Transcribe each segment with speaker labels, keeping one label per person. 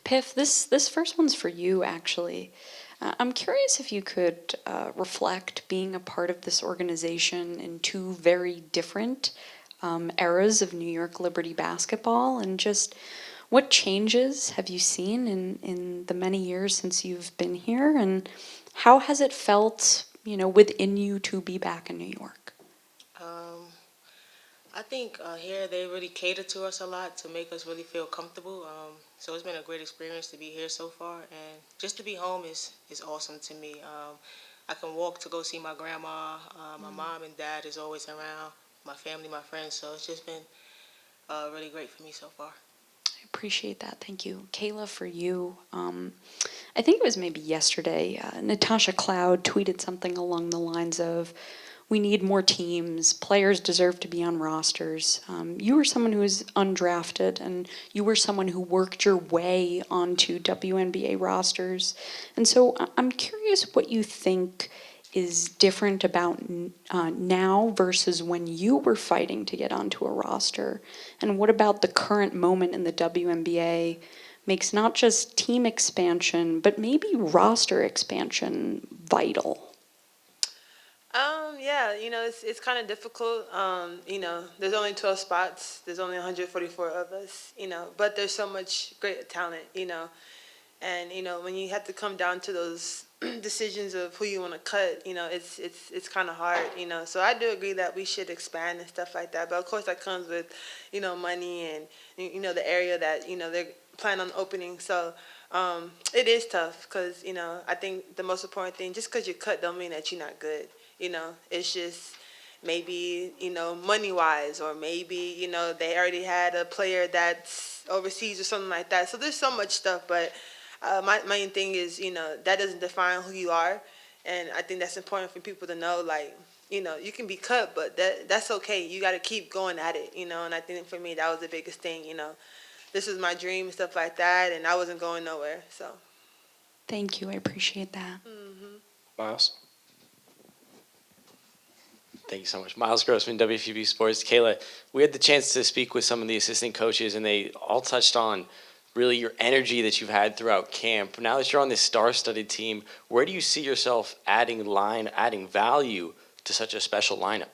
Speaker 1: Piff, this first one's for you, actually. I'm curious if you could reflect being a part of this organization in two very different eras of New York Liberty basketball, and just what changes have you seen in the many years since you've been here, and how has it felt, within you to be back in New York?
Speaker 2: Um, I think here they really cater to us a lot to make us really feel comfortable. So it's been a great experience to be here so far, and just to be home is awesome to me. I can walk to go see my grandma. My mom and dad is always around. My family, my friends. So it's just been really great for me so far.
Speaker 1: I appreciate that. Thank you. Kayla, for you, I think it was maybe yesterday, Natasha Cloud tweeted something along the lines of, we need more teams, players deserve to be on rosters. You were someone who was undrafted, and you were someone who worked your way onto WNBA rosters. And so I'm curious what you think is different about now versus when you were fighting to get onto a roster? And what about the current moment in the WNBA makes not just team expansion, but maybe roster expansion vital?
Speaker 3: Yeah, it's kind of difficult. There's only 12 spots. There's only 144 of us, but there's so much great talent, and when you have to come down to those decisions of who you want to cut, it's kind of hard, So I do agree that we should expand and stuff like that, but of course that comes with, money and the area that they're planning on opening. So it is tough because I think the most important thing, just because you're cut don't mean that you're not good. It's just maybe money wise, or maybe they already had a player that's overseas or something like that. So there's so much stuff, but my main thing is that doesn't define who you are, and I think that's important for people to know. Like you can be cut, but that's okay. You got to keep going at it. And I think for me that was the biggest thing. This was my dream and stuff like that, and I wasn't going nowhere. So.
Speaker 1: Thank you. I appreciate that.
Speaker 4: Miles? Thank you so much. Miles Grossman, WFUV Sports. Kayla, we had the chance to speak with some of the assistant coaches, and they all touched on really your energy that you've had throughout camp. Now that you're on this star-studded team, where do you see yourself adding value to such a special lineup?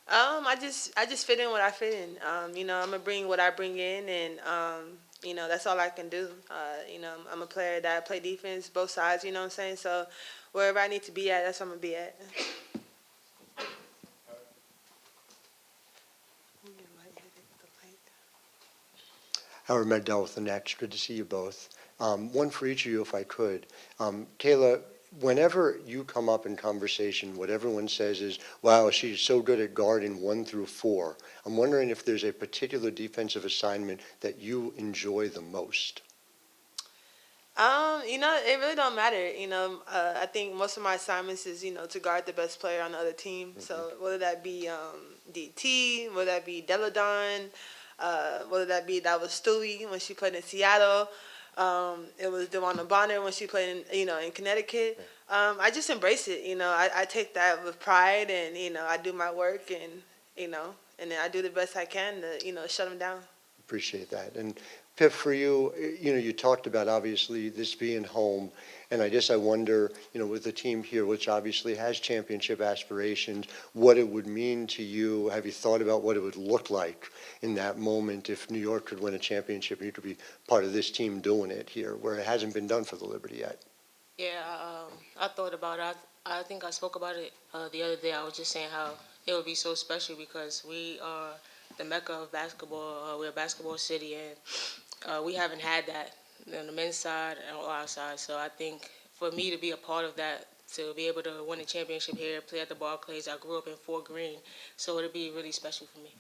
Speaker 3: I just fit in what I fit in. I'm gonna bring what I bring in, and that's all I can do. I'm a player that play defense both sides. You know what I'm saying? So wherever I need to be at, that's where I'm gonna be at.
Speaker 5: Howard Mandel with the Nets. Good to see you both. One for each of you, if I could. Kayla, whenever you come up in conversation, what everyone says is, wow, she's so good at guarding 1 through 4. I'm wondering if there's a particular defensive assignment that you enjoy the most.
Speaker 3: It really don't matter. I think most of my assignments is, to guard the best player on the other team. Mm-hmm. So whether that be DT, whether that be Deladon, whether that was Stewie when she played in Seattle, it was DeWanna Bonner when she played in Connecticut. I just embrace it. I take that with pride, and I do my work, and and then I do the best I can to shut them down.
Speaker 5: Appreciate that. And Pip, for you, you talked about obviously this being home, and I wonder, with the team here, which obviously has championship aspirations, what it would mean to you. Have you thought about what it would look like in that moment if New York could win a championship and you could be part of this team doing it here, where it hasn't been done for the Liberty yet?
Speaker 2: Yeah, I thought about it. I think I spoke about it the other day. I was just saying how it would be so special because we are the mecca of basketball. We're a basketball city, and we haven't had that on the men's side and on our side. So I think for me to be a part of that, to be able to win a championship here, play at the Barclays, I grew up in Fort Greene, so it'll be really special for me.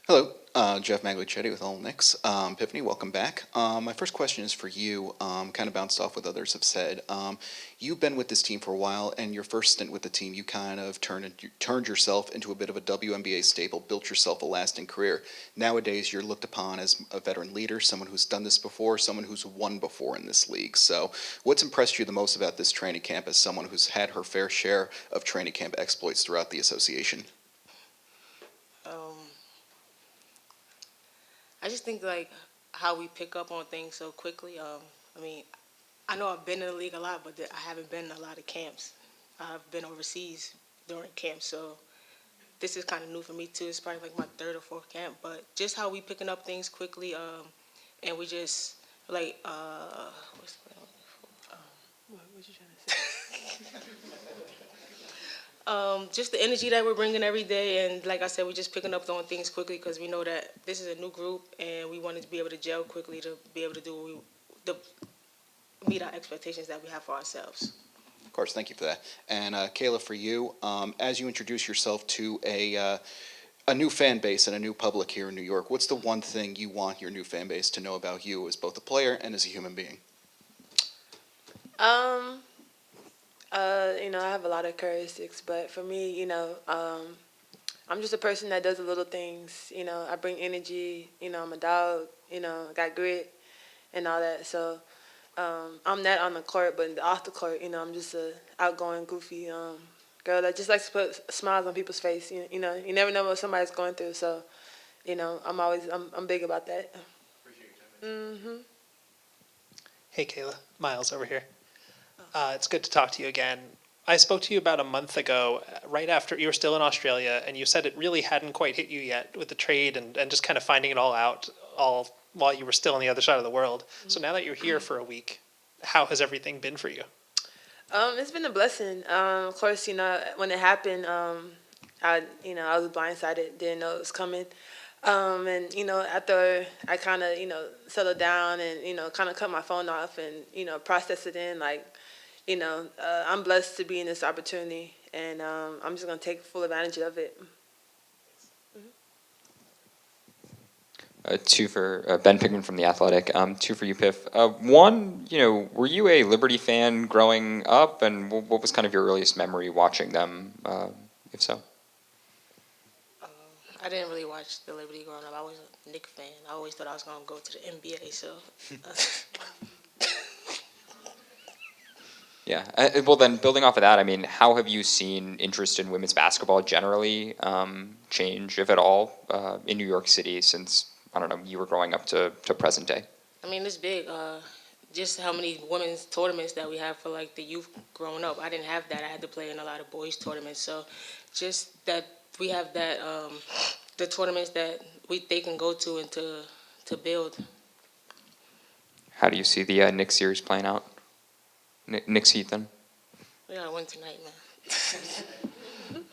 Speaker 6: Hello, Jeff Maglicetti with All Knicks. Epiphany, welcome back. My first question is for you, kind of bounced off what others have said. You've been with this team for a while, and your first stint with the team, you kind of turned yourself into a bit of a WNBA staple, built yourself a lasting career. Nowadays, you're looked upon as a veteran leader, someone who's done this before, someone who's won before in this league. So what's impressed you the most about this training camp as someone who's had her fair share of training camp exploits throughout the association?
Speaker 2: I just think like how we pick up on things so quickly. I mean, I know I've been in the league a lot, but I haven't been in a lot of camps. I've been overseas during camps, so this is kind of new for me too. It's probably like my third or fourth camp, but just how we picking up things quickly, and we just like what's the word?
Speaker 3: What you trying to say?
Speaker 2: Just the energy that we're bringing every day, and like I said, we're just picking up on things quickly because we know that this is a new group, and we wanted to be able to gel quickly to be able to do what the meet our expectations that we have for ourselves.
Speaker 6: Of course, thank you for that. And Kayla, for you, as you introduce yourself to a new fan base and a new public here in New York, what's the one thing you want your new fan base to know about you as both a player and as a human being?
Speaker 3: Um, I have a lot of characteristics, but for me, I'm just a person that does the little things. I bring energy. I'm a dog. I got grit and all that. So I'm that on the court, but off the court, I'm just a outgoing, goofy girl that just likes to put smiles on people's face. You never know what somebody's going through. So, I'm big about that. Mhm.
Speaker 7: Hey, Kayla. Miles over here. It's good to talk to you again. I spoke to you about a month ago, right after you were still in Australia, and you said it really hadn't quite hit you yet with the trade and just kind of finding it all out, all while you were still on the other side of the world. So now that you're here for a week, how has everything been for you?
Speaker 3: It's been a blessing. Of course, when it happened, I was blindsided, didn't know it was coming. And after I kind of, settled down and kind of cut my phone off and process it in, like, I'm blessed to be in this opportunity, and I'm just gonna take full advantage of it.
Speaker 8: Two for Ben Pickman from The Athletic. Two for you, Piff. One, were you a Liberty fan growing up, and what was kind of your earliest memory watching them, if so?
Speaker 2: I didn't really watch the Liberty growing up. I was a Knicks fan. I always thought I was gonna go to the NBA. So,
Speaker 8: Yeah. Well, then building off of that, I mean, how have you seen interest in women's basketball generally change, if at all, in New York City since, I don't know, you were growing up to present day?
Speaker 2: I mean, it's big. Just how many women's tournaments that we have for like the youth growing up. I didn't have that. I had to play in a lot of boys tournaments. So, just that we have that the tournaments that they can go to and to build.
Speaker 8: How do you see the Knicks series playing out? Knicks Heat then?
Speaker 2: We gotta win tonight, man.